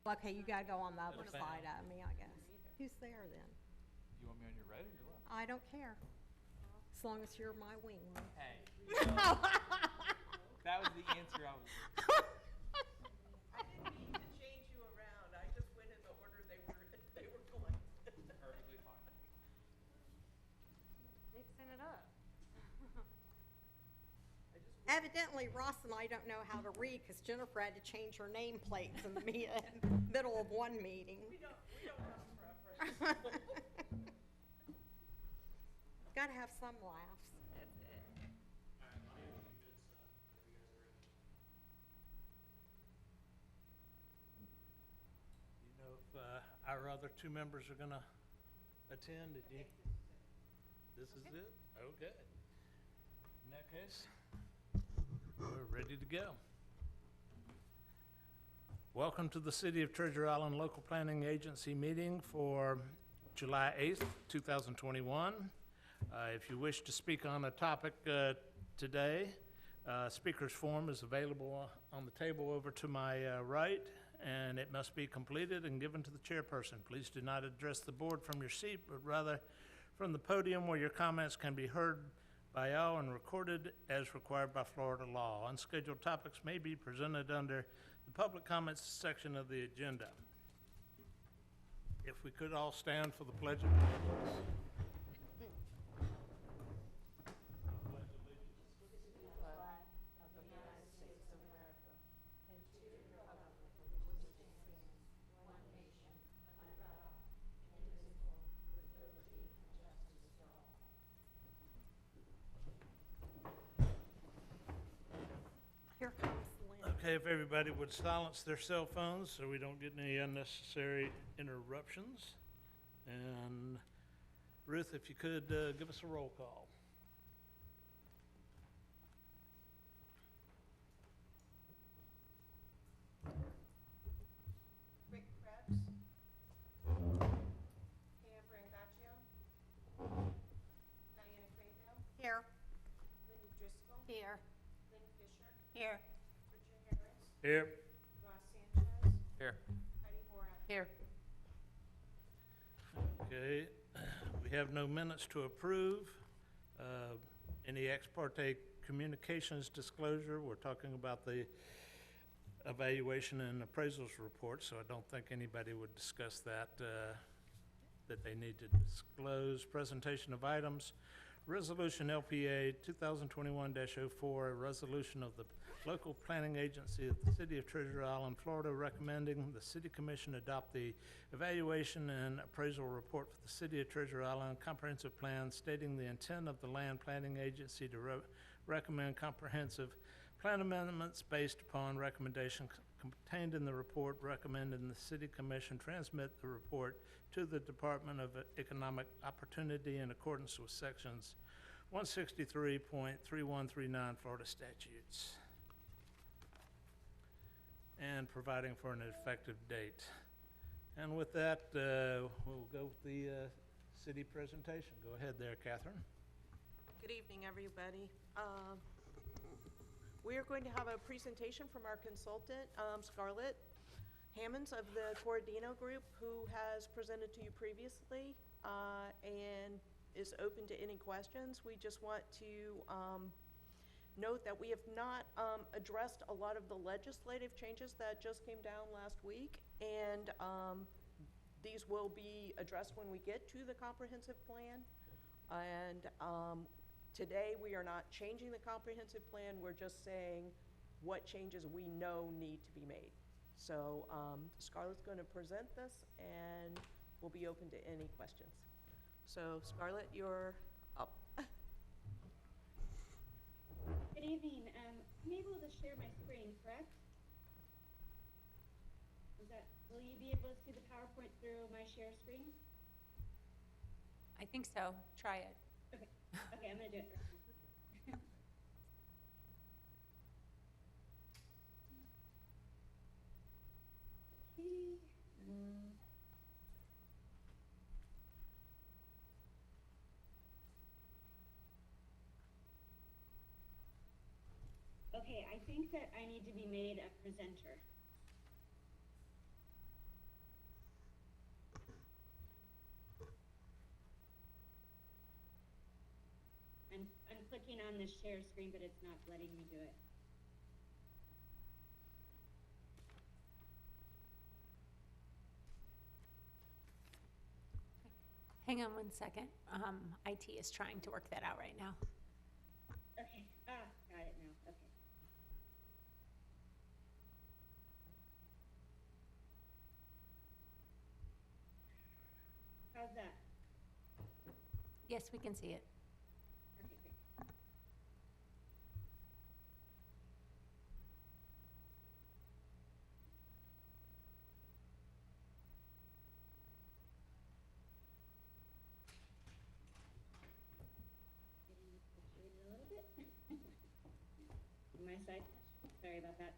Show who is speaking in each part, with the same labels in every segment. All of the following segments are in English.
Speaker 1: Okay, you gotta go on the other
Speaker 2: Understand.
Speaker 1: side of me, I guess. Who's there then?
Speaker 2: You want me on your right or your left?
Speaker 1: I don't care, as long as you're my wingman.
Speaker 2: Hey. That was the answer I was.
Speaker 3: I didn't mean to change you around. I just went in the order they were going.
Speaker 2: Perfectly fine.
Speaker 4: Mixing it up.
Speaker 1: Evidently, Ross and I don't know how to read, because Jennifer had to change her nameplates in the middle of one meeting.
Speaker 3: We don't have a preference.
Speaker 1: Gotta have some laughs.
Speaker 4: That's it.
Speaker 5: You know if our other two members are gonna attend, did you? This is it? Okay. In that case, we're ready to go. Welcome to the City of Treasure Island Local Planning Agency meeting for July 8th, 2021. If you wish to speak on a topic today, speaker's form is available on the table over to my right, and it must be completed and given to the chairperson. Please do not address the board from your seat, but rather from the podium where your comments can be heard by all and recorded as required by Florida law. Unscheduled topics may be presented under the public comments section of the agenda. If we could all stand for the Pledge of Allegiance.
Speaker 1: Here comes Lynn.
Speaker 5: Okay, if everybody would silence their cell phones so we don't get any unnecessary interruptions. And Ruth, if you could give us a roll call.
Speaker 3: Rick Krebs. Pam Brangaccio. Diana Craybill.
Speaker 1: Here.
Speaker 3: Linda Driscoll.
Speaker 1: Here.
Speaker 3: Lynn Fisher.
Speaker 1: Here.
Speaker 3: Richard Harris.
Speaker 5: Here.
Speaker 3: Ross Sanchez.
Speaker 2: Here.
Speaker 3: Heidi Borak.
Speaker 4: Here.
Speaker 5: Okay, we have no minutes to approve. Any ex parte communications disclosure, we're talking about the evaluation and appraisals report, so I don't think anybody would discuss that, that they need to disclose. Presentation of items, Resolution LPA 2021-04, a resolution of the local planning agency of the City of Treasure Island, Florida, recommending the City Commission adopt the evaluation and appraisal report for the City of Treasure Island comprehensive plan, stating the intent of the land planning agency to recommend comprehensive plan amendments based upon recommendation contained in the report, recommending the City Commission transmit the report to the Department of Economic Opportunity in accordance with sections 163.3139 Florida statutes, and providing for an effective date. And with that, we'll go with the city presentation. Go ahead there, Catherine.
Speaker 3: Good evening, everybody. We are going to have a presentation from our consultant, Scarlett Hammonds of the Corradino Group, who has presented to you previously and is open to any questions. We just want to note that we have not addressed a lot of the legislative changes that just came down last week, and these will be addressed when we get to the comprehensive plan. And today, we are not changing the comprehensive plan, we're just saying what changes we know need to be made. So Scarlett's going to present this, and we'll be open to any questions. So Scarlett, you're up.
Speaker 6: Good evening. I'm able to share my screen, correct? Will you be able to see the PowerPoint through my share screen?
Speaker 4: I think so. Try it.
Speaker 6: Okay. Okay, I'm gonna do it. Okay. Okay, I think that I need to be made a presenter. clicking on the share screen, but it's not letting me do it.
Speaker 4: Hang on one second. IT is trying to work that out right now.
Speaker 6: Okay, got it now, okay. How's that?
Speaker 4: Yes, we can see it.
Speaker 6: Okay, great. Getting this situated a little bit. On my side, sorry about that.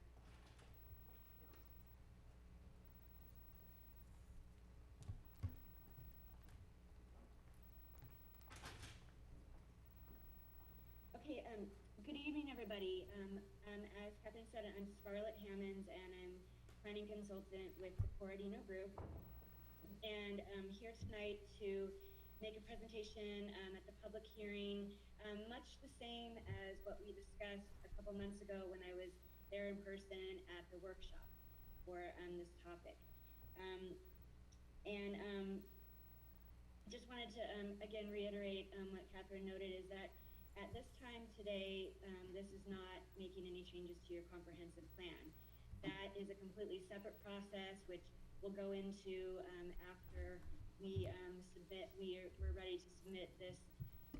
Speaker 6: Okay, good evening, everybody. As Catherine said, I'm Scarlett Hammonds, and I'm planning consultant with the Corradino Group. And I'm here tonight to make a presentation at the public hearing, much the same as what we discussed a couple months ago when I was there in person at the workshop for this topic. Just wanted to again reiterate what Catherine noted is that at this time today, this is not making any changes to your comprehensive plan. That is a completely separate process, which we'll go into after we we're ready to submit this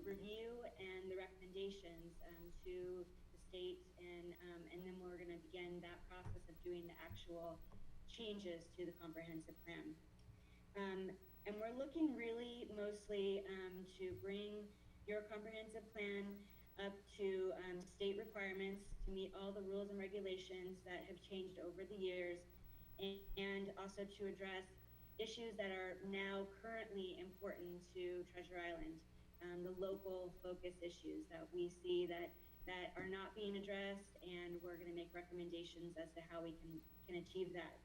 Speaker 6: review and the recommendations to the state, and then we're going to begin that process of doing the actual changes to the comprehensive plan. And we're looking really mostly to bring your comprehensive plan up to state requirements to meet all the rules and regulations that have changed over the years, and also to address issues that are now currently important to Treasure Island, the local focus issues that we see that are not being addressed, and we're going to make recommendations as to how we can achieve that.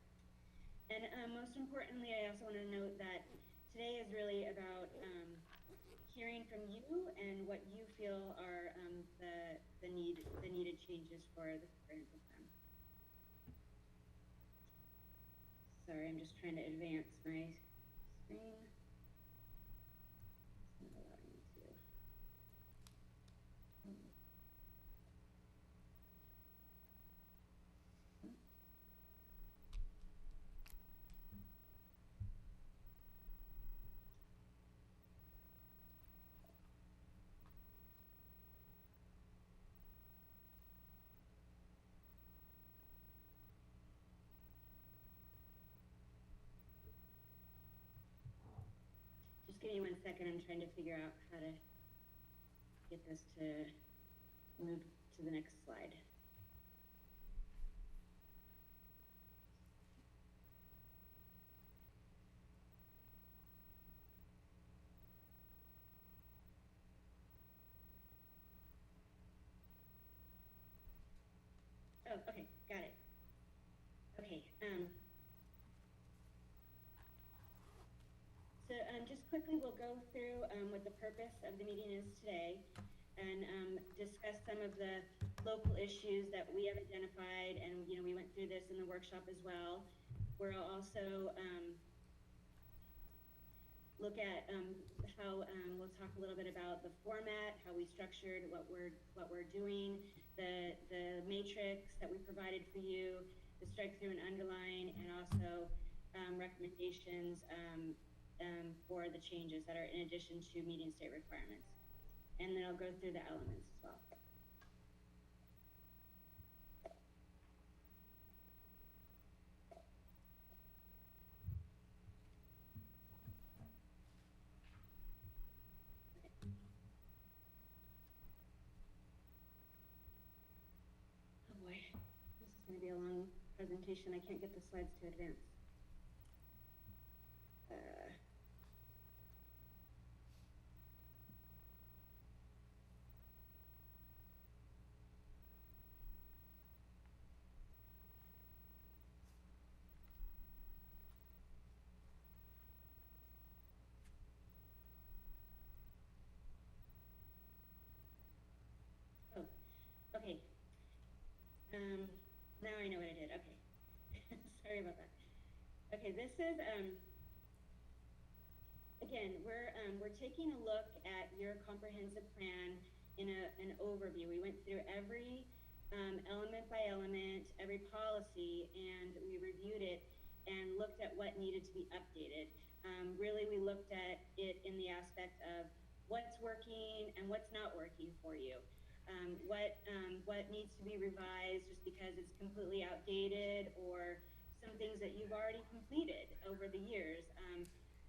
Speaker 6: And most importantly, I also want to note that today is really about hearing from you and what you feel are the needed changes for the comprehensive plan. Sorry, I'm just trying to advance my screen. It's not allowing me to. Just give me 1 second, I'm trying to figure out how to get this to move to the next slide. Oh, okay, got it. Okay, so just quickly, we'll go through what the purpose of the meeting is today, and discuss some of the local issues that we have identified, and we went through this in the workshop as well. We'll also look at how we'll talk a little bit about the format, how we structured what we're doing, the matrix that we provided for you, the strike through and underline, and also recommendations for the changes that are in addition to meeting state requirements. And then I'll go through the elements as well. Oh boy, this is going to be a long presentation. I can't get the slides to advance. now I know what I did, okay. Sorry about that. Okay, this is, again, we're taking a look at your comprehensive plan in an overview. We went through every element by element, every policy, and we reviewed it and looked at what needed to be updated. Really, we looked at it in the aspect of what's working and what's not working for you. What needs to be revised just because it's completely outdated, or some things that you've already completed over the years.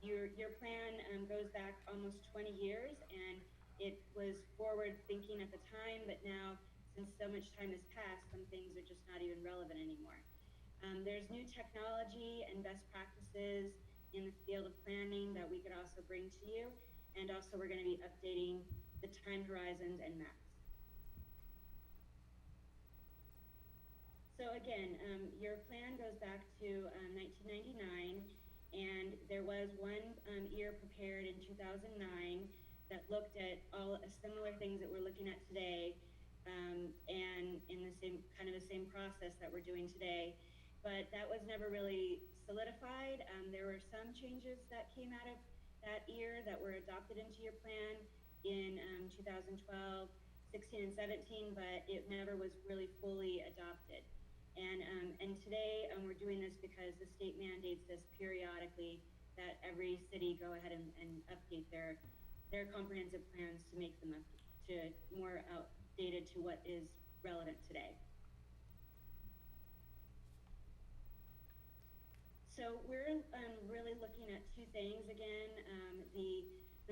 Speaker 6: Your plan goes back almost 20 years, and it was forward thinking at the time, but now, since so much time has passed, some things are just not even relevant anymore. There's new technology and best practices in the field of planning that we could also bring to you, and also we're going to be updating the time horizons and maps. So again, your plan goes back to 1999, and there was one year prepared in 2009 that looked at all similar things that we're looking at today, and in the same process that we're doing today. But that was never really solidified. There were some changes that came out of that year that were adopted into your plan in 2012, 16, and 17, but it never was really fully adopted. And today we're doing this because the state mandates this periodically, that every city go ahead and update their comprehensive plans to make them more outdated to what is relevant today. So we're really looking at two things again: the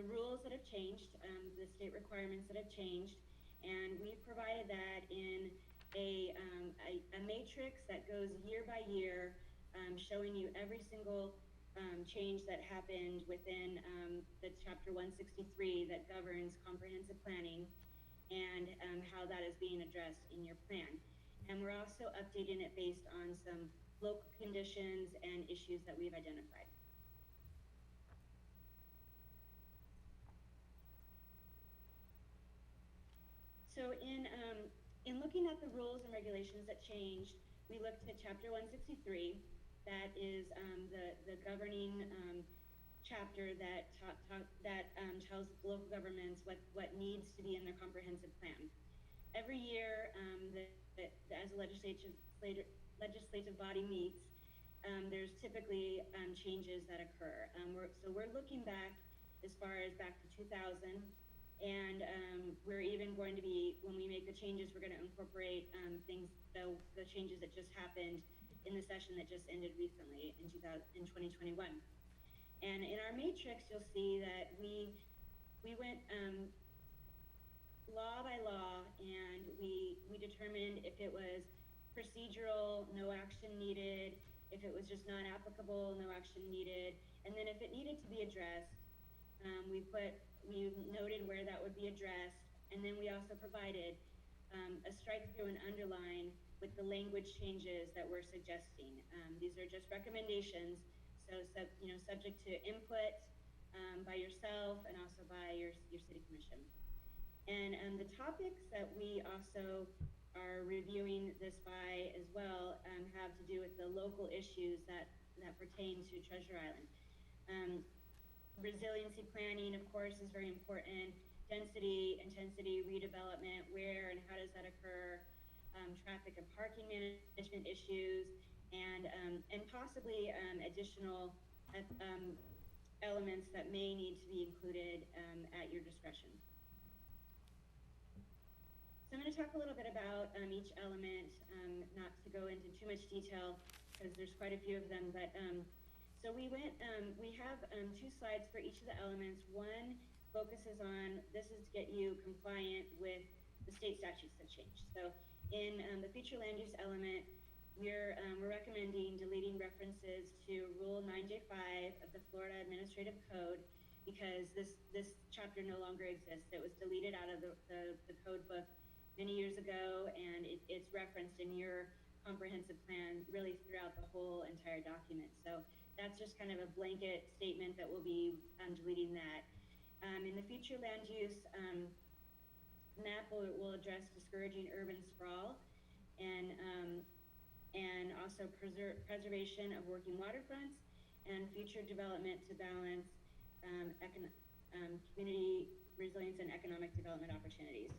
Speaker 6: rules that have changed, the state requirements that have changed, and we've provided that in a matrix that goes year by year, showing you every single change that happened within the Chapter 163 that governs comprehensive planning, and how that is being addressed in your plan. And we're also updating it based on some local conditions and issues that we've identified. So in looking at the rules and regulations that changed, we looked at Chapter 163. That is the governing chapter that tells local governments what needs to be in their comprehensive plan. Every year, as a legislative body meets, there's typically changes that occur. So we're looking back as far as back to 2000. And we're even going to be, when we make the changes, we're going to incorporate the changes that just happened in the session that just ended recently in 2021. And in our matrix, you'll see that we went law by law, and we determined if it was procedural, no action needed; if it was just not applicable, no action needed; and then if it needed to be addressed, we noted where that would be addressed, and then we also provided a strike through and underline with the language changes that we're suggesting. These are just recommendations, so subject to input by yourself and also by your city commission. And the topics that we also are reviewing this by as well have to do with the local issues that pertain to Treasure Island. Resiliency planning, of course, is very important. Density, intensity, redevelopment, where and how does that occur? Traffic and parking management issues, and possibly additional elements that may need to be included at your discretion. So I'm going to talk a little bit about each element, not to go into too much detail because there's quite a few of them, but so we have two slides for each of the elements. One focuses on, this is to get you compliant with the state statutes that changed. So in the future land use element, we're recommending deleting references to Rule 9J5 of the Florida Administrative Code, because this chapter no longer exists. It was deleted out of the code book many years ago, and it's referenced in your comprehensive plan really throughout the whole entire document. So that's just kind of a blanket statement that we'll be deleting that. In the future land use map, will address discouraging urban sprawl, and also preservation of working waterfronts and future development to balance community resilience and economic development opportunities.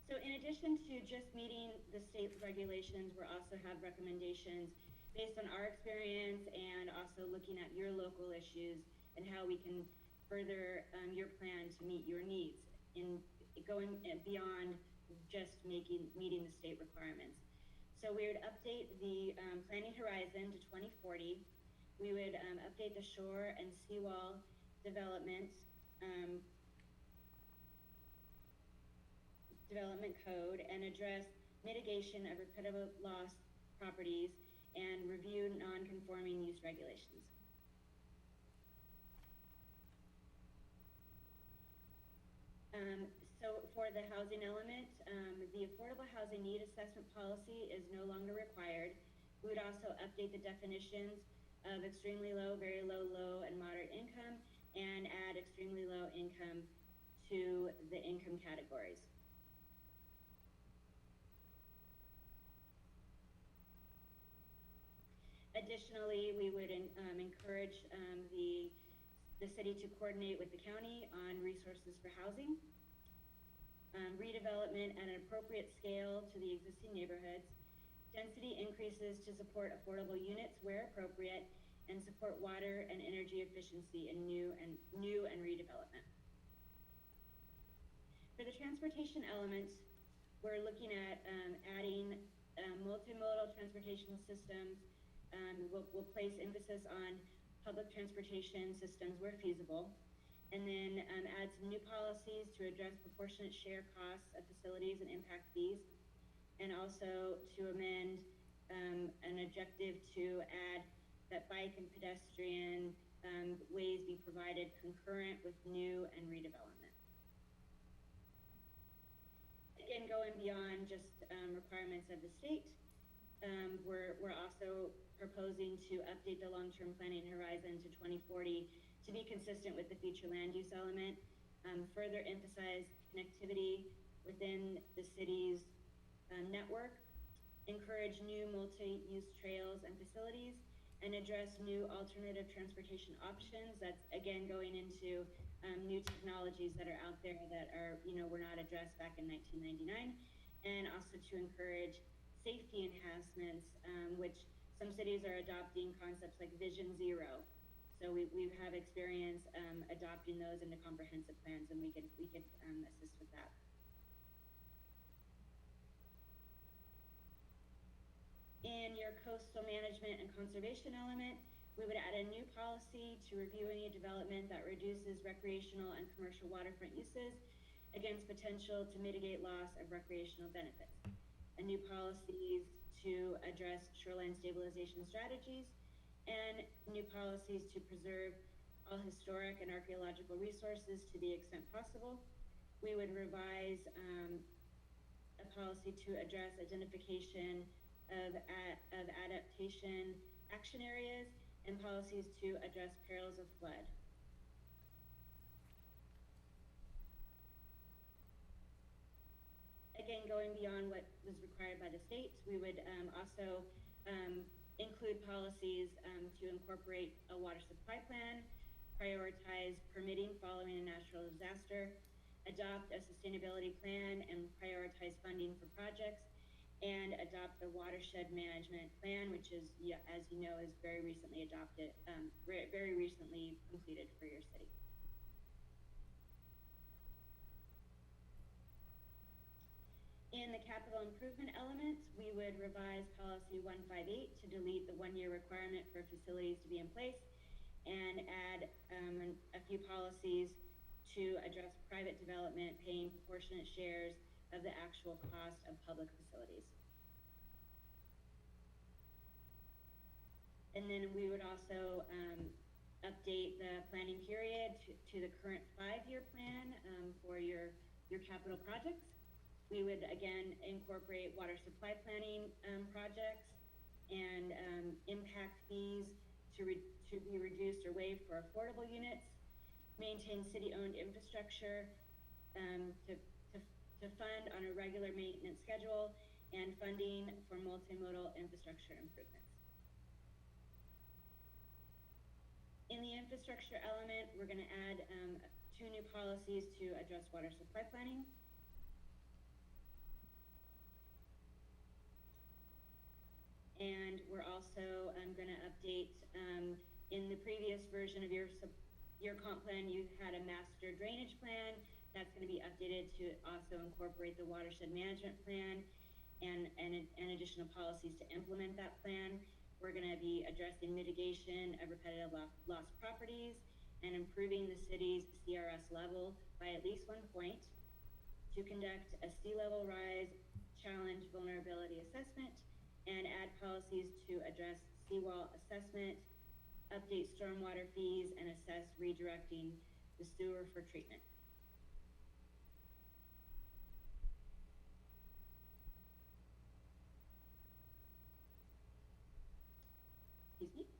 Speaker 6: So in addition to just meeting the state regulations, we also have recommendations based on our experience and also looking at your local issues and how we can further your plan to meet your needs in going beyond just meeting the state requirements. So we would update the planning horizon to 2040. We would update the shore and seawall development code and address mitigation of repetitive loss properties and review non-conforming use regulations. So for the housing element, the affordable housing need assessment policy is no longer required. We would also update the definitions of extremely low, very low, low, and moderate income, and add extremely low income to the income categories. Additionally, we would encourage the city to coordinate with the county on resources for housing, redevelopment at an appropriate scale to the existing neighborhoods, density increases to support affordable units where appropriate, and support water and energy efficiency in new and redevelopment. For the transportation elements, we're looking at adding multimodal transportation systems. We'll place emphasis on public transportation systems where feasible, and then add some new policies to address proportionate share costs of facilities and impact fees, and also to amend an objective to add that bike and pedestrian ways be provided concurrent with new and redevelopment. Again, going beyond just requirements of the state, we're also proposing to update the long-term planning horizon to 2040 to be consistent with the future land use element, further emphasize connectivity within the city's network, encourage new multi-use trails and facilities, and address new alternative transportation options. That's again going into new technologies that are out there that are, were not addressed back in 1999, and also to encourage safety enhancements, which some cities are adopting concepts like Vision Zero. So we have experience adopting those into comprehensive plans, and we could assist with that. In your coastal management and conservation element, we would add a new policy to review any development that reduces recreational and commercial waterfront uses against potential to mitigate loss of recreational benefits. A new policies to address shoreline stabilization strategies, and new policies to preserve all historic and archaeological resources to the extent possible. We would revise a policy to address identification of adaptation action areas and policies to address perils of flood. Again, going beyond what was required by the state, we would also include policies to incorporate a water supply plan, prioritize permitting following a natural disaster, adopt a sustainability plan and prioritize funding for projects, and adopt the watershed management plan, which is, as you know, is very recently adopted, very recently completed for your city. In the capital improvement element, we would revise policy 158 to delete the one-year requirement for facilities to be in place and add a few policies to address private development paying proportionate shares of the actual cost of public facilities. And then we would also update the planning period to the current 5-year plan for your capital projects. We would again incorporate water supply planning projects and impact fees to be reduced or waived for affordable units, maintain city-owned infrastructure to fund on a regular maintenance schedule and funding for multimodal infrastructure improvements. In the infrastructure element, we're going to add 2 new policies to address water supply planning. And we're also going to update, in the previous version of your comp plan, you had a master drainage plan. That's going to be updated to also incorporate the watershed management plan and additional policies to implement that plan. We're going to be addressing mitigation of repetitive lost properties and improving the city's CRS level by at least 1 point, to conduct a sea level rise challenge vulnerability assessment, and add policies to address seawall assessment, update stormwater fees, and assess redirecting the sewer for treatment. Excuse me.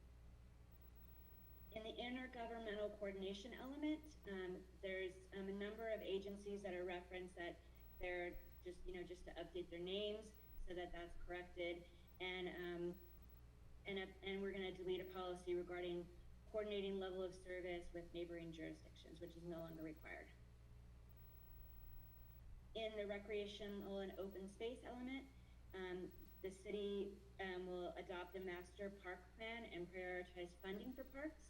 Speaker 6: In the intergovernmental coordination element, there's a number of agencies that are referenced that they're just, just to update their names so that that's corrected. And we're going to delete a policy regarding coordinating level of service with neighboring jurisdictions, which is no longer required. In the recreational and open space element, the city will adopt a master park plan and prioritize funding for parks,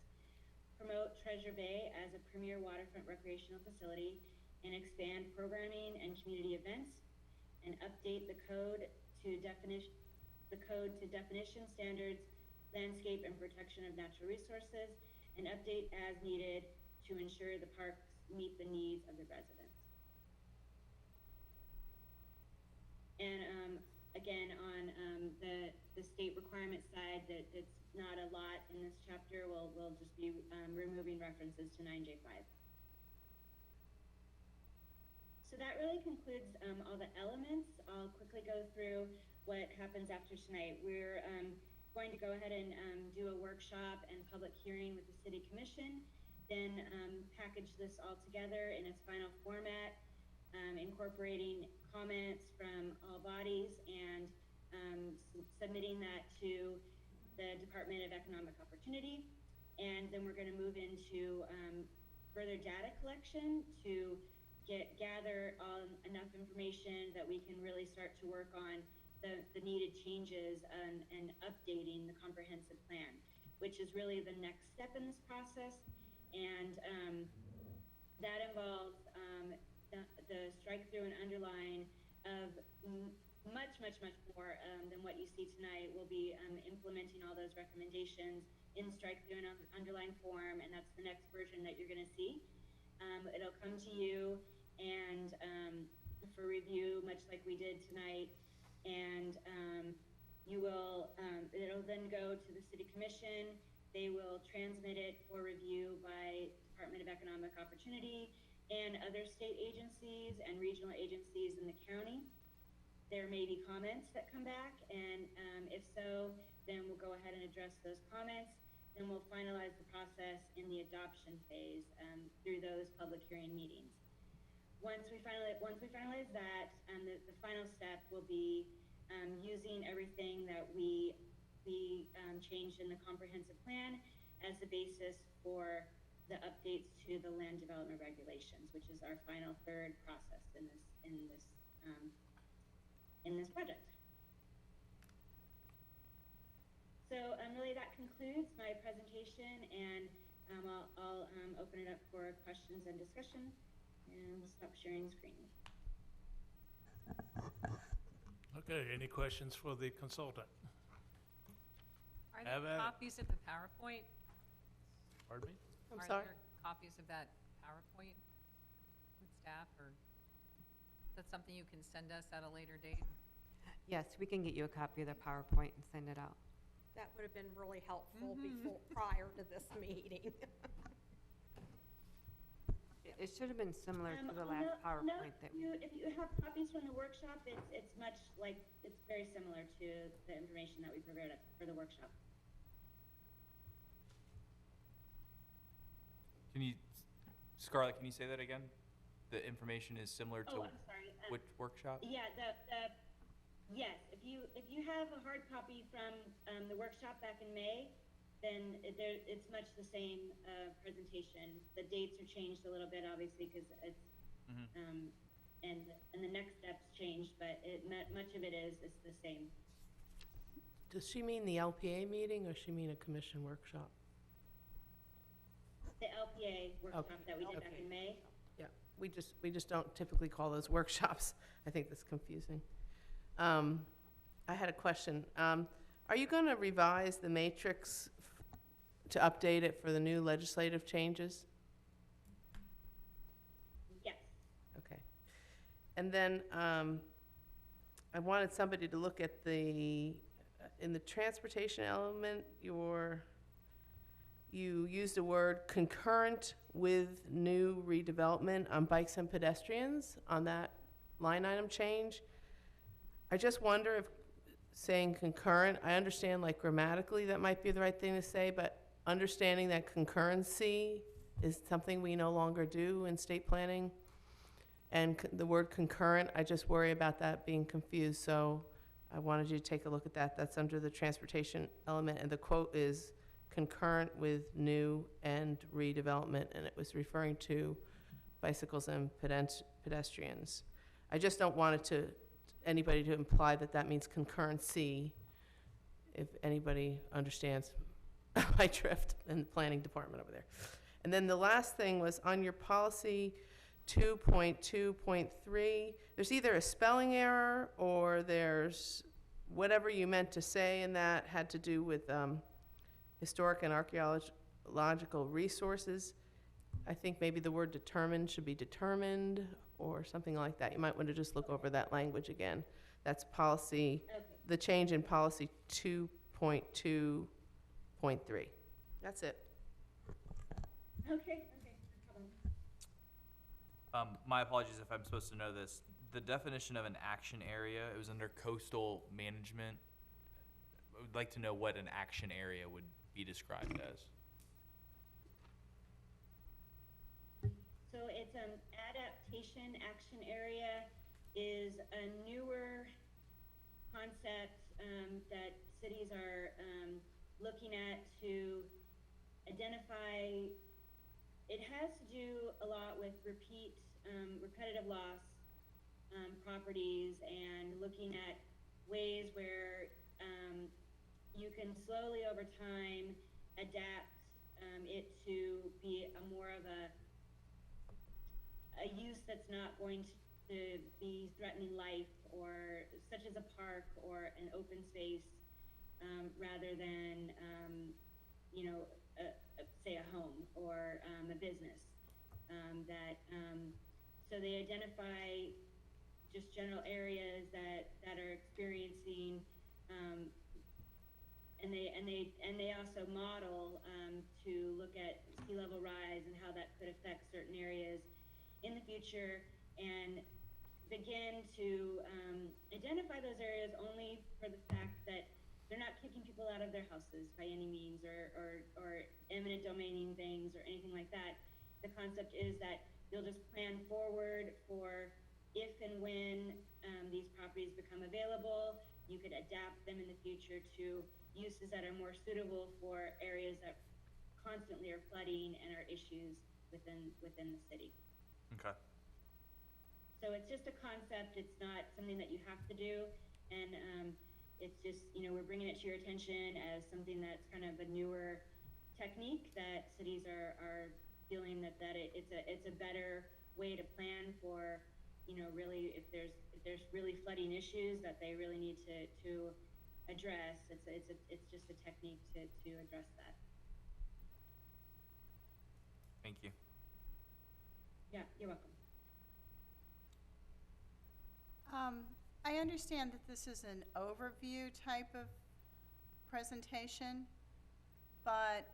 Speaker 6: promote Treasure Bay as a premier waterfront recreational facility, and expand programming and community events, and update the code to definition standards, landscape and protection of natural resources, and update as needed to ensure the parks meet the needs of the residents. And again, on the state requirement side, that it's not a lot in this chapter. We'll just be removing references to 9J5. So that really concludes all the elements. I'll quickly go through what happens after tonight. We're going to go ahead and do a workshop and public hearing with the City Commission, then package this all together in its final format, incorporating comments from all bodies, and submitting that to the Department of Economic Opportunity. And then we're going to move into further data collection to gather enough information that we can really start to work on the needed changes and updating the comprehensive plan, which is really the next step in this process. And that involves the strike through and underline of much more than what you see tonight. We'll be implementing all those recommendations in strike through and underline form, and that's the next version that you're going to see. It'll come to you and for review, much like we did tonight, and you will. It'll then go to the City Commission. They will transmit it for review by Department of Economic Opportunity and other state agencies and regional agencies in the county. There may be comments that come back, and if so, then we'll go ahead and address those comments. Then we'll finalize the process in the adoption phase through those public hearing meetings. Once we finalize that, the final step will be using everything that we changed in the comprehensive plan as the basis for the updates to the land development regulations, which is our final third process in this project. So really that concludes my presentation, and I'll open it up for questions and discussion, and we'll stop sharing the screen.
Speaker 5: Okay, any questions for the consultant?
Speaker 7: Are
Speaker 5: Have
Speaker 7: there
Speaker 5: at it.
Speaker 7: copies of the PowerPoint?
Speaker 5: Pardon me?
Speaker 3: I'm
Speaker 7: Are
Speaker 3: sorry?
Speaker 7: there copies of that PowerPoint with staff, or is that something you can send us at a later date?
Speaker 8: Yes, we can get you a copy of the PowerPoint and send it out.
Speaker 1: That would have been really helpful prior to this meeting.
Speaker 8: It should have been similar to the last PowerPoint that
Speaker 6: If you have copies from the workshop, it's much like, it's very similar to the information that we provided for the workshop.
Speaker 2: Scarlett, can you say that again? the information is similar to
Speaker 6: Oh, I'm sorry.
Speaker 2: which workshop?
Speaker 6: Yeah, yes, if you have a hard copy from the workshop back in May, then it's much the same presentation. The dates are changed a little bit, obviously, because it's and the next steps changed, but much of it is the same.
Speaker 9: Does she mean the LPA meeting or she mean a commission workshop?
Speaker 6: The LPA workshop
Speaker 9: Okay.
Speaker 6: that we did back
Speaker 9: Okay.
Speaker 6: in May.
Speaker 9: Yeah, we just don't typically call those workshops. I think that's confusing. I had a question. Are you going to revise the matrix to update it for the new legislative changes?
Speaker 6: Yes.
Speaker 9: Okay. And then I wanted somebody to look at in the transportation element, you used the word concurrent with new redevelopment on bikes and pedestrians on that line item change. I just wonder if saying concurrent, I understand like grammatically that might be the right thing to say, but understanding that concurrency is something we no longer do in state planning. And the word concurrent, I just worry about that being confused, so I wanted you to take a look at that. That's under the transportation element, and the quote is concurrent with new and redevelopment, and it was referring to bicycles and pedestrians. I just don't want anybody to imply that that means concurrency, if anybody understands my drift in the planning department over there. And then the last thing was on your policy 2.2.3, there's either a spelling error or there's whatever you meant to say, and that had to do with historic and archaeological resources. I think maybe the word determined should be determined or something like that. You might want to just look over that language again. That's policy,
Speaker 6: Okay.
Speaker 9: the change in policy 2.2.3. That's it.
Speaker 6: Okay, no problem.
Speaker 2: My apologies if I'm supposed to know this. The definition of an action area, it was under coastal management. I would like to know what an action area would be described as.
Speaker 6: So it's an adaptation action area is a newer concept that cities are looking at to identify. It has to do a lot with repetitive loss properties and looking at ways where you can slowly over time adapt it to be a more of a use that's not going to be threatening life, or such as a park or an open space, rather than say a home or a business. So they identify just general areas that are experiencing, and they also model to look at sea level rise and how that could affect certain areas in the future, and begin to identify those areas only for the fact that they're not kicking people out of their houses by any means, or eminent domaining things or anything like that. The concept is that you'll just plan forward for if and when these properties become available, you could adapt them in the future to uses that are more suitable for areas that constantly are flooding and are issues within the city.
Speaker 2: Okay.
Speaker 6: So it's just a concept. It's not something that you have to do, and it's just, we're bringing it to your attention as something that's kind of a newer technique that cities are feeling that it's a better way to plan for, really if there's really flooding issues that they really need to address. It's just a technique to address that.
Speaker 2: Thank you.
Speaker 6: Yeah, you're welcome.
Speaker 10: I understand that this is an overview type of presentation, but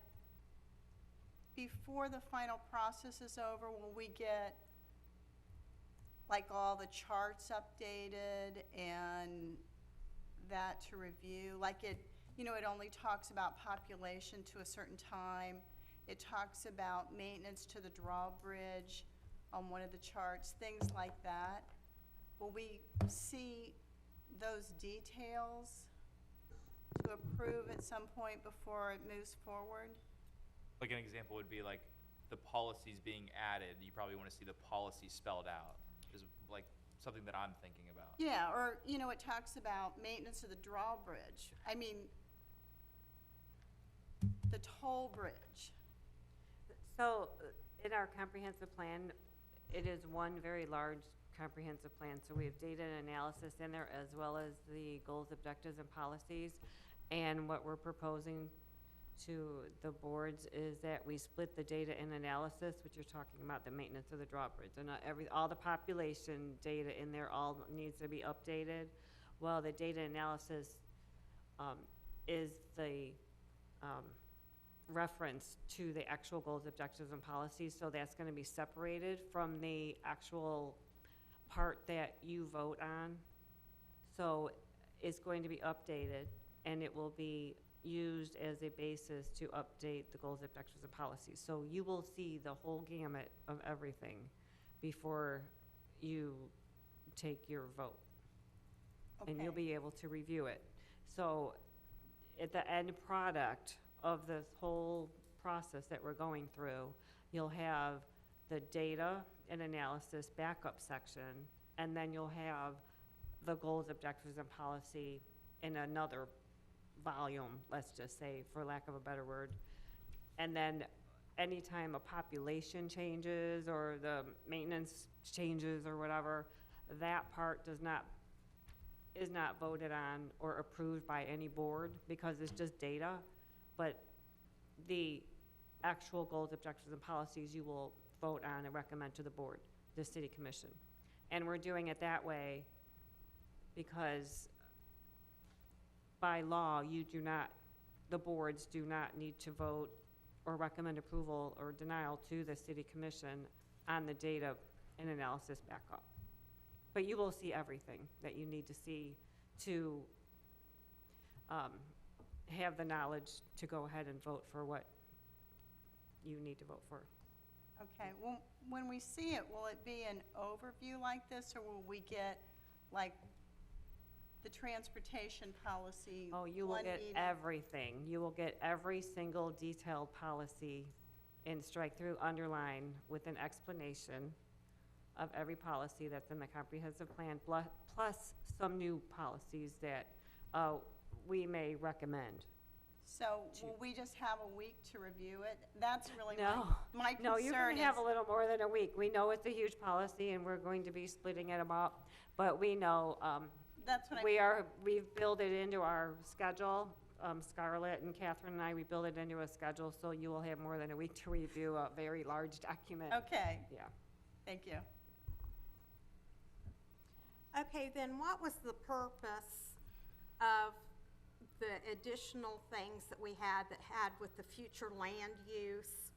Speaker 10: before the final process is over, will we get like all the charts updated and that to review? Like it only talks about population to a certain time. It talks about maintenance to the drawbridge on one of the charts, things like that. Will we see those details to approve at some point before it moves forward?
Speaker 2: Like an example would be like the policies being added, you probably want to see the policy spelled out, is like something that I'm thinking about.
Speaker 10: Yeah, or, it talks about maintenance of the drawbridge. I mean, the toll bridge.
Speaker 8: So, in our comprehensive plan, it is one very large comprehensive plan. So we have data and analysis in there as well as the goals, objectives, and policies. And what we're proposing to the boards is that we split the data and analysis, which you're talking about, the maintenance of the drawbridge. And all the population data in there all needs to be updated. Well, the data analysis is the reference to the actual goals, objectives, and policies. So that's going to be separated from the actual part that you vote on. So it's going to be updated, and it will be used as a basis to update the goals, objectives, and policies. So you will see the whole gamut of everything before you take your vote. And you'll
Speaker 10: Okay.
Speaker 8: be able to review it. So at the end product of this whole process that we're going through, you'll have the data and analysis backup section, and then you'll have the goals, objectives, and policy in another volume, let's just say, for lack of a better word. And then anytime a population changes or the maintenance changes or whatever, that part is not voted on or approved by any board because it's just data. But the actual goals, objectives, and policies you will vote on and recommend to the board, the city commission. And we're doing it that way because by law, the boards do not need to vote or recommend approval or denial to the city commission on the data and analysis backup. But you will see everything that you need to see to have the knowledge to go ahead and vote for what you need to vote for.
Speaker 10: Okay, well, when we see it, will it be an overview like this, or will we get, like, the transportation policy?
Speaker 8: Oh, you will
Speaker 10: one
Speaker 8: get
Speaker 10: meeting?
Speaker 8: everything. You will get every single detailed policy and strike through, underline with an explanation of every policy that's in the comprehensive plan, plus some new policies that we may recommend.
Speaker 10: So will we just have a week to review it? That's really
Speaker 8: No.
Speaker 10: my
Speaker 8: No, you're
Speaker 10: concern
Speaker 8: going to have
Speaker 10: is-
Speaker 8: a little more than a week. We know it's a huge policy, and we're going to be splitting it up, but we know
Speaker 10: That's what
Speaker 8: we've built it into our schedule. Scarlett and Catherine and we build it into a schedule, so you will have more than a week to review a very large document.
Speaker 10: Okay,
Speaker 8: Yeah.
Speaker 10: thank you.
Speaker 1: Okay, then what was the purpose of the additional things that we had with the future land use?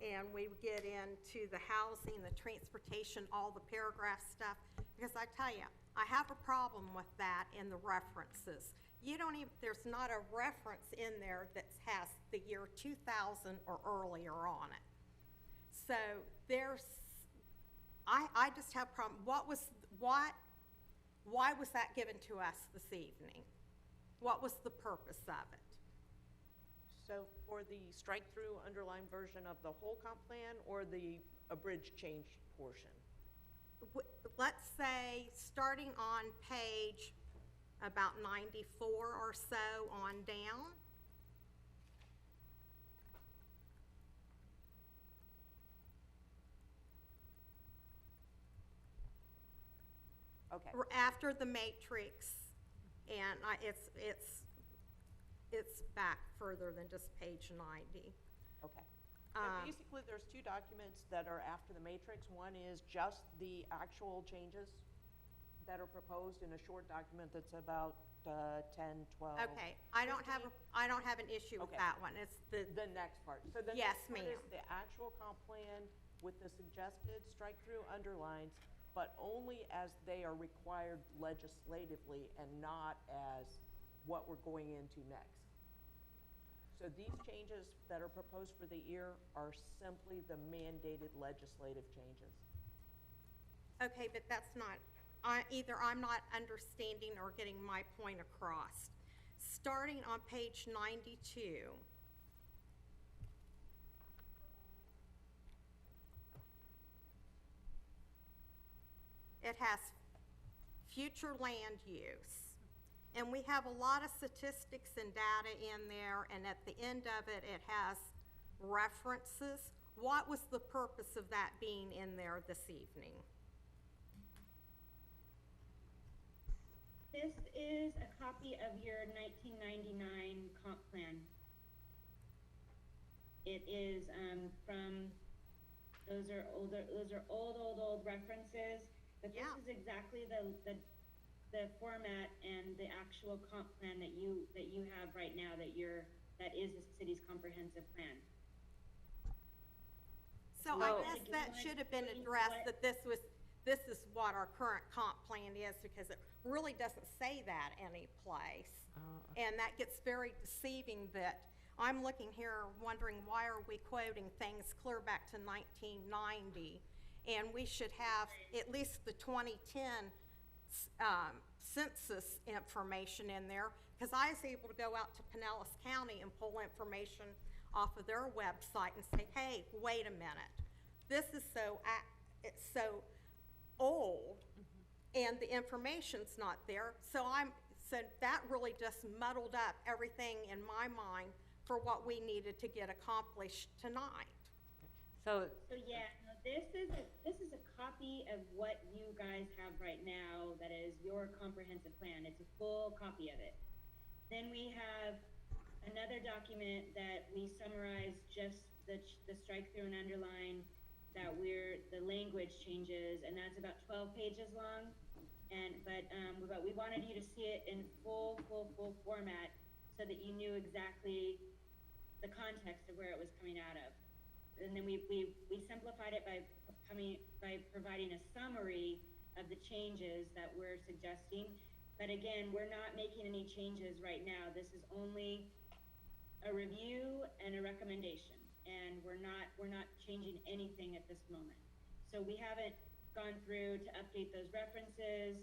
Speaker 1: And we would get into the housing, the transportation, all the paragraph stuff. Because I tell you, I have a problem with that in the references. There's not a reference in there that has the year 2000 or earlier on it. So I just have a problem. Why was that given to us this evening? What was the purpose of it?
Speaker 3: So for the strike-through underlined version of the whole comp plan or the abridged change portion?
Speaker 1: Let's say, starting on page about 94 or so on down.
Speaker 3: Okay.
Speaker 1: After the matrix, and it's back further than just page 90.
Speaker 3: Okay. So basically, there's two documents that are after the matrix. One is just the actual changes that are proposed in a short document that's about 10, 12.
Speaker 1: Okay, I don't have an issue with
Speaker 3: Okay.
Speaker 1: that one. It's the
Speaker 3: next part. So the
Speaker 1: Yes,
Speaker 3: next part is
Speaker 1: ma'am.
Speaker 3: the actual comp plan with the suggested strike-through underlines, but only as they are required legislatively and not as what we're going into next. So these changes that are proposed for the year are simply the mandated legislative changes.
Speaker 1: Okay, but that's not, either I'm not understanding or getting my point across. Starting on page 92, it has future land use. And we have a lot of statistics and data in there, and at the end of it, it has references. What was the purpose of that being in there this evening?
Speaker 6: This is a copy of your 1999 comp plan. It is from, those are old references, but this
Speaker 1: Yeah.
Speaker 6: is exactly the format and the actual comp plan that you have right now, that is the city's comprehensive plan.
Speaker 1: So
Speaker 8: Well-
Speaker 1: I guess that should have been addressed, that this is what our current comp plan is, because it really doesn't say that any place. And that gets very deceiving, that I'm looking here wondering, why are we quoting things clear back to 1990? And we should have at least the 2010 census information in there, because I was able to go out to Pinellas County and pull information off of their website and say, hey, wait a minute, this is it's so old, and the information's not there. So that really just muddled up everything in my mind for what we needed to get accomplished tonight.
Speaker 8: So,
Speaker 6: So yeah, no, this is a copy of what you guys have right now. That is your comprehensive plan. It's a full copy of it. Then we have another document that we summarize just the strike through and underline, that the language changes, and that's about 12 pages long. But we wanted you to see it in full format, so that you knew exactly the context of where it was coming out of. And then we simplified it by providing a summary of the changes that we're suggesting. But again, we're not making any changes right now. This is only a review and a recommendation, and we're not changing anything at this moment. So we haven't gone through to update those references,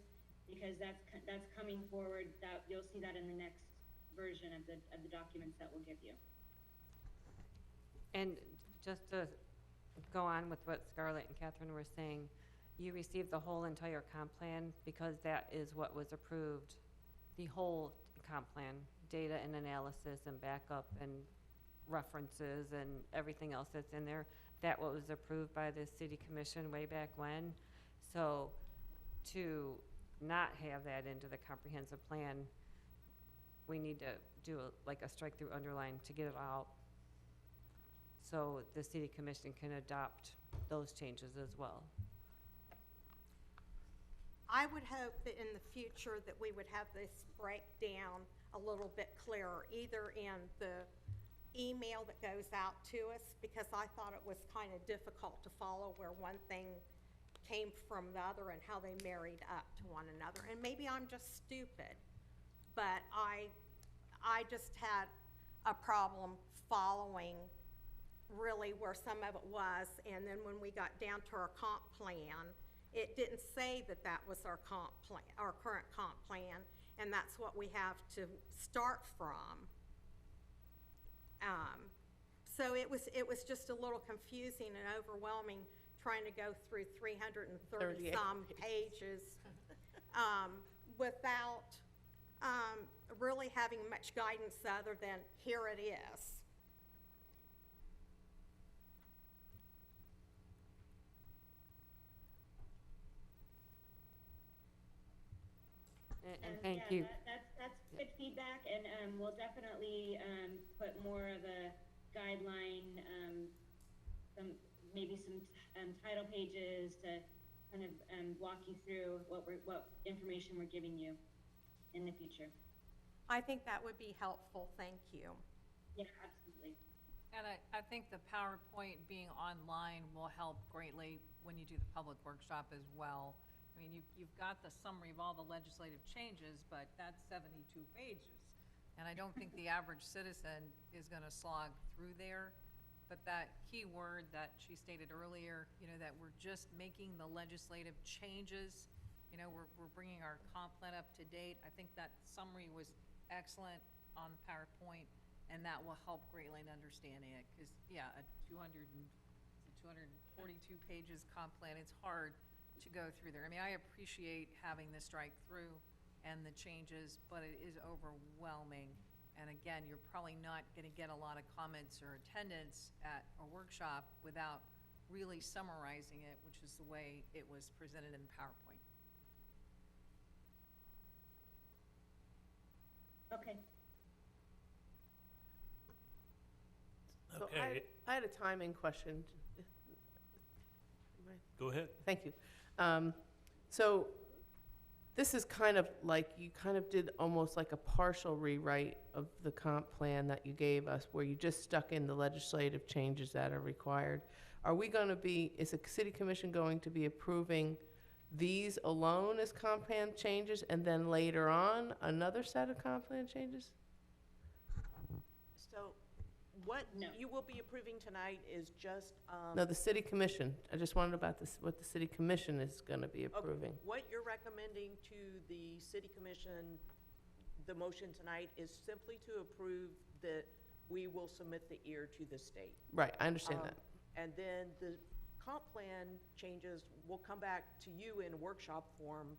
Speaker 6: because that's coming forward. That you'll see that in the next version of the documents that we'll give you.
Speaker 8: and just to go on with what Scarlett and Catherine were saying, you received the whole entire comp plan because that is what was approved, the whole comp plan, data and analysis and backup and references and everything else that's in there. That was approved by the city commission way back when. So to not have that into the comprehensive plan, we need to do like a strike through underline to get it out, so the city commission can adopt those changes as well.
Speaker 1: I would hope that in the future that we would have this breakdown a little bit clearer, either in the email that goes out to us, because I thought it was kind of difficult to follow where one thing came from the other and how they married up to one another. And maybe I'm just stupid, but I just had a problem following really where some of it was. And then when we got down to our comp plan, it didn't say that that was our comp plan, our current comp plan, and that's what we have to start from. So it was just a little confusing and overwhelming trying to go through 330 some pages without really having much guidance other than here it is.
Speaker 8: And thank you.
Speaker 6: That's good feedback, and we'll definitely put more of a guideline, maybe some title pages to kind of walk you through what information we're giving you in the future.
Speaker 1: I think that would be helpful. Thank you.
Speaker 6: Yeah, absolutely.
Speaker 7: And I think the PowerPoint being online will help greatly when you do the public workshop as well. I mean, you've got the summary of all the legislative changes, but that's 72 pages. And I don't think the average citizen is gonna slog through there. but that key word that she stated earlier, you know, that we're just making the legislative changes, you know, we're bringing our comp plan up to date. I think that summary was excellent on PowerPoint, and that will help greatly in understanding it, because, yeah, a 242 pages comp plan, it's hard to go through there. I mean, I appreciate having the strike through and the changes, but it is overwhelming. And again, you're probably not gonna get a lot of comments or attendance at a workshop without really summarizing it, which is the way it was presented in PowerPoint.
Speaker 6: Okay.
Speaker 9: So
Speaker 5: Okay,
Speaker 9: I had a timing question.
Speaker 5: go ahead.
Speaker 9: Thank you. So this is kind of like, you kind of did almost like a partial rewrite of the comp plan that you gave us, where you just stuck in the legislative changes that are required. Are we going to be, is the city commission going to be approving these alone as comp plan changes, and then later on, another set of comp plan changes?
Speaker 3: So what
Speaker 6: No.
Speaker 3: you will be approving tonight is just,
Speaker 9: No, the city commission. I just wondered about this, what the city commission is going to be
Speaker 3: okay,
Speaker 9: approving.
Speaker 3: what you're recommending to the city commission, the motion tonight is simply to approve that we will submit the EAR to the state.
Speaker 9: Right, I understand
Speaker 3: Um,
Speaker 9: that.
Speaker 3: And then the comp plan changes will come back to you in workshop form.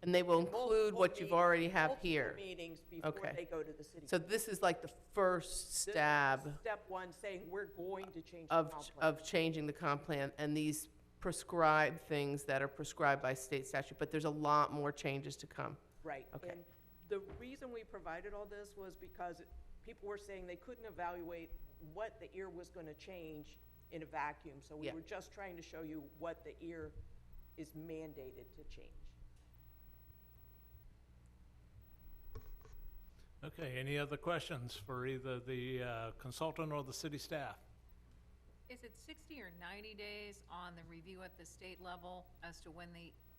Speaker 9: And they will
Speaker 3: multiple
Speaker 9: include what you've
Speaker 3: meetings-
Speaker 9: already have
Speaker 3: multiple
Speaker 9: here.
Speaker 3: Meetings before
Speaker 9: Okay.
Speaker 3: they go to the city.
Speaker 9: So this is like the first
Speaker 3: This is
Speaker 9: stab
Speaker 3: Step one, saying we're going to change the
Speaker 9: of,
Speaker 3: comp plan.
Speaker 9: of changing the comp plan and these prescribed things that are prescribed by state statute, but there's a lot more changes to come.
Speaker 3: Right.
Speaker 9: Okay.
Speaker 3: And the reason we provided all this was because people were saying they couldn't evaluate what the EAR was going to change in a vacuum. So we
Speaker 9: Yeah.
Speaker 3: were just trying to show you what the EAR is mandated to change.
Speaker 5: Okay, any other questions for either the consultant or the city staff?
Speaker 7: Is it 60 or 90 days on the review at the state level as to when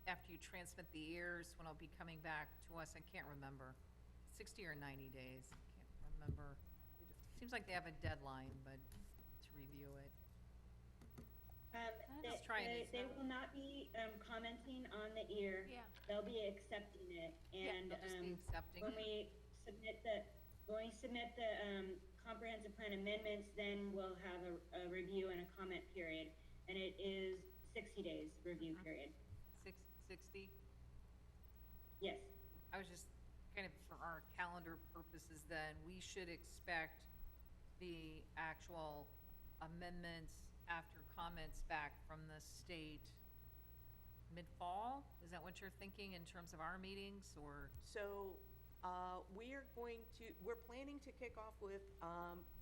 Speaker 7: after you transmit the ears, when it'll be coming back to us? I can't remember. 60 or 90 days, I can't remember. Seems like they have a deadline, but to review it. Just trying to
Speaker 6: They will not be commenting on the EAR.
Speaker 7: Yeah.
Speaker 6: They'll be accepting it.
Speaker 7: Yeah,
Speaker 6: And
Speaker 7: they'll just be accepting.
Speaker 6: when we submit the comprehensive plan amendments, then we'll have a review and a comment period. And it is 60 days review period.
Speaker 7: 60?
Speaker 6: Yes.
Speaker 7: I was just, kind of for our calendar purposes then, we should expect the actual amendments after comments back from the state mid-fall? Is that what you're thinking in terms of our meetings, or?
Speaker 3: So we're planning to kick off with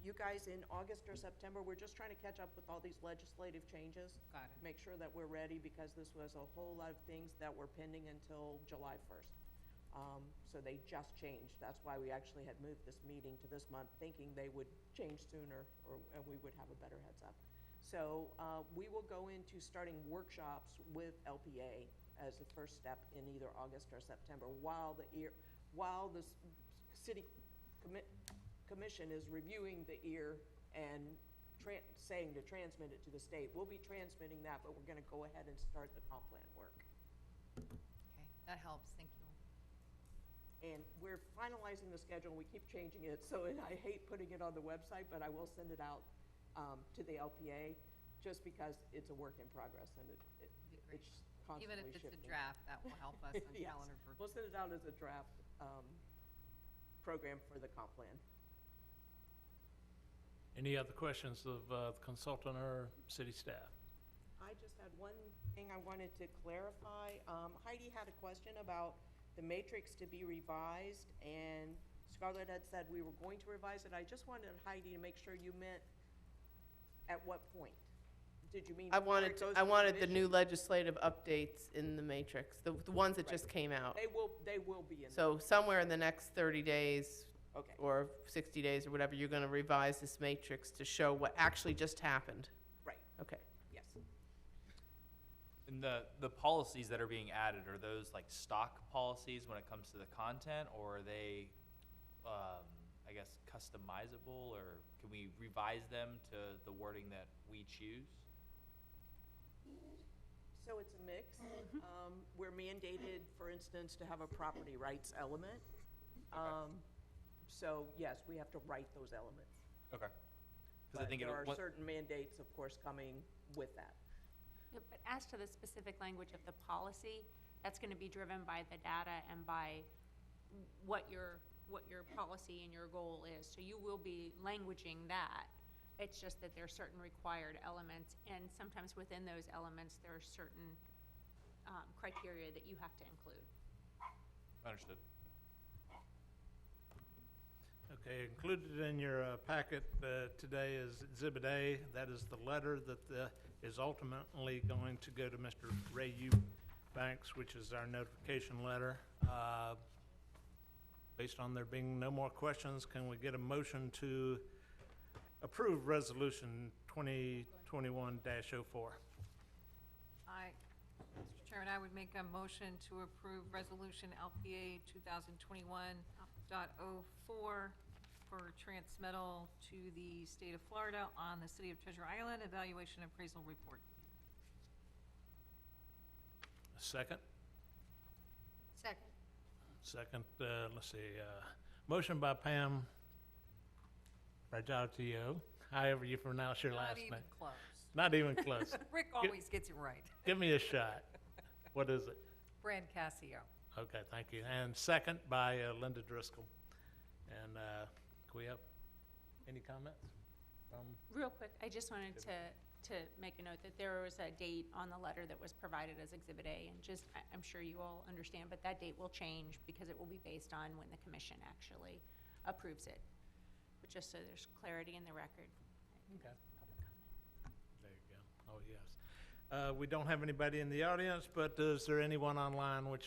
Speaker 3: you guys in August or September. We're just trying to catch up with all these legislative changes.
Speaker 7: Got it.
Speaker 3: Make sure that we're ready, because this was a whole lot of things that were pending until July 1st. So they just changed. That's why we actually had moved this meeting to this month, thinking they would change sooner, and we would have a better heads up. So we will go into starting workshops with LPA as the first step in either August or September, while the city commission is reviewing the EAR and saying to transmit it to the state. We'll be transmitting that, but we're going to go ahead and start the comp plan work.
Speaker 7: Okay, that helps, thank you.
Speaker 3: And we're finalizing the schedule. We keep changing it, so I hate putting it on the website, but I will send it out to the LPA, just because it's a work in progress and
Speaker 7: Be great.
Speaker 3: it's constantly
Speaker 7: Even if it's
Speaker 3: shifting.
Speaker 7: a draft, that will help us on
Speaker 3: Yes.
Speaker 7: calendar
Speaker 3: We'll
Speaker 7: purposes.
Speaker 3: send it out as a draft program for the comp plan.
Speaker 5: Any other questions of the consultant or city staff?
Speaker 3: I just had one thing I wanted to clarify. Heidi had a question about the matrix to be revised, and Scarlett had said we were going to revise it. I just wanted Heidi to make sure you meant at what point? Did you mean?
Speaker 9: I
Speaker 3: before it
Speaker 9: wanted,
Speaker 3: goes
Speaker 9: I
Speaker 3: to
Speaker 9: wanted the
Speaker 3: revision?
Speaker 9: new legislative updates in the matrix, the ones that
Speaker 3: Right.
Speaker 9: just came out.
Speaker 3: They will be in there.
Speaker 9: So somewhere in the next 30 days
Speaker 3: Okay,
Speaker 9: or 60 days or whatever, you're going to revise this matrix to show what actually just happened.
Speaker 3: right,
Speaker 9: Okay.
Speaker 3: yes.
Speaker 2: And the policies that are being added, are those like stock policies when it comes to the content, or are they, I I guess, customizable, or can we revise them to the wording that we choose?
Speaker 3: So it's a mix. We're mandated, for instance, to have a property rights element. So yes, we have to write those elements.
Speaker 2: Okay. Because I
Speaker 3: But
Speaker 2: think
Speaker 3: there are
Speaker 2: what,
Speaker 3: certain mandates, of course, coming with that.
Speaker 4: Yeah, but as to the specific language of the policy, that's gonna be driven by the data and by what your policy and your goal is. So you will be languaging that. It's just that there are certain required elements, and sometimes within those elements, there are certain criteria that you have to include.
Speaker 2: understood.
Speaker 5: Okay, included in your packet today is Exhibit A. That is the letter that is ultimately going to go to Mr. Ray Eubanks, which is our notification letter. Based on there being no more questions, can we get a motion to approve Resolution 2021-04?
Speaker 7: Mr. Chairman, I would make a motion to approve Resolution LPA 2021.04 for transmittal to the state of Florida on the City of Treasure Island Evaluation Appraisal Report.
Speaker 5: Second?
Speaker 4: Second.
Speaker 5: Second, let's see, motion by Pam Rajatio, however you pronounce your last name.
Speaker 7: Not even close.
Speaker 5: Not even close.
Speaker 7: Rick always gets it right.
Speaker 5: Give me a shot. What is it?
Speaker 7: Brand Cassio.
Speaker 5: Okay, thank you. And second by Linda Driscoll. And can we have any comments from?
Speaker 4: Real quick, I just wanted to make a note that there was a date on the letter that was provided as Exhibit A, and just, I'm sure you all understand, but that date will change because it will be based on when the commission actually approves it. But just so there's clarity in the record.
Speaker 5: Okay.
Speaker 4: Public comment.
Speaker 5: There you go. Oh, yes. We don't have anybody in the audience, but is there anyone online who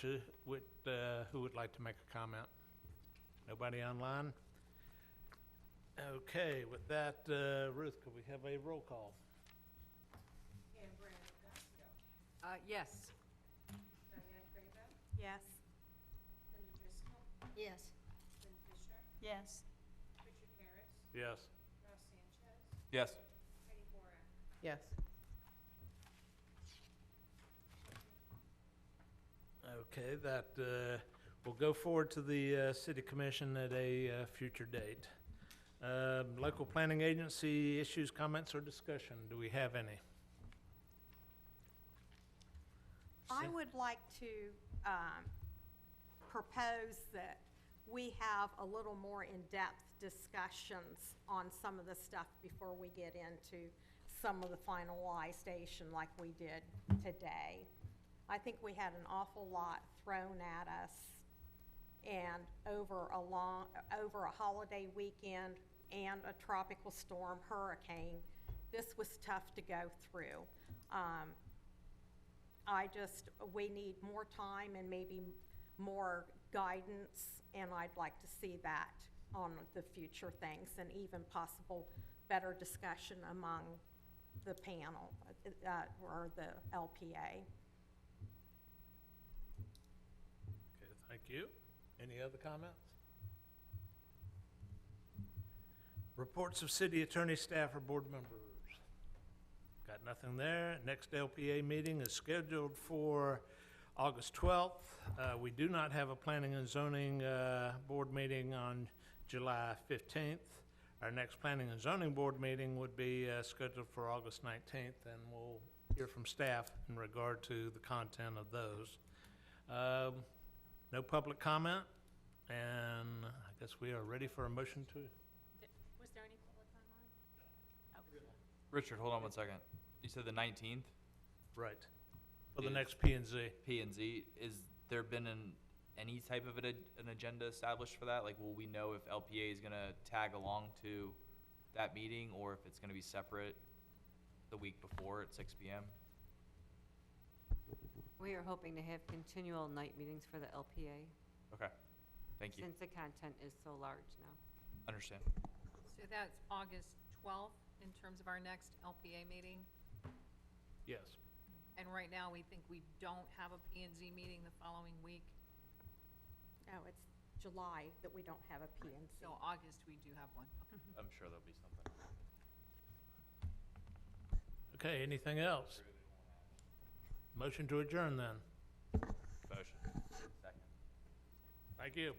Speaker 5: would like to make a comment? Nobody online? Okay, with that, Ruth, could we have a roll call?
Speaker 7: Yes.
Speaker 1: Yes.
Speaker 10: Yes. Yes.
Speaker 5: Yes.
Speaker 2: Yes.
Speaker 9: Yes.
Speaker 5: Okay, that will go forward to the city commission at a future date. Local planning agency issues, comments, or discussion, do we have any?
Speaker 1: I would like to propose that we have a little more in-depth discussions on some of the stuff before we get into some of the finalization like we did today. I think we had an awful lot thrown at us, and over a holiday weekend and a tropical storm, hurricane, this was tough to go through. We need more time and maybe more guidance, and I'd like to see that on the future things, and even possible better discussion among the panel, or the LPA.
Speaker 5: Okay, thank you. Any other comments? Reports of city attorney, staff, or board members? Got nothing there. Next LPA meeting is scheduled for August 12th. We do not have a planning and zoning board meeting on July 15th. Our next planning and zoning board meeting would be scheduled for August 19th, and we'll hear from staff in regard to the content of those. No public comment, and I guess we are ready for a motion to.
Speaker 4: Was there any public online? Oh.
Speaker 2: Richard, hold on one second. You said the 19th,
Speaker 5: Right. For the
Speaker 2: Is-
Speaker 5: next P and Z.
Speaker 2: P and Z. Is there been any type of an agenda established for that? Like, will we know if LPA is gonna tag along to that meeting, or if it's gonna be separate the week before at 6 p.m.?
Speaker 8: We are hoping to have continual night meetings for the LPA,
Speaker 2: Okay, thank you.
Speaker 8: since the content is so large now.
Speaker 2: Understand.
Speaker 7: So that's August 12th in terms of our next LPA meeting.
Speaker 5: Yes.
Speaker 7: And right now, we think we don't have a P and Z meeting the following week.
Speaker 1: Oh, it's July that we don't have a PNC.
Speaker 7: So August, we do have one.
Speaker 2: I'm sure there'll be something.
Speaker 5: Okay, anything else? Motion to adjourn then.
Speaker 2: Motion. Second.
Speaker 5: Thank you.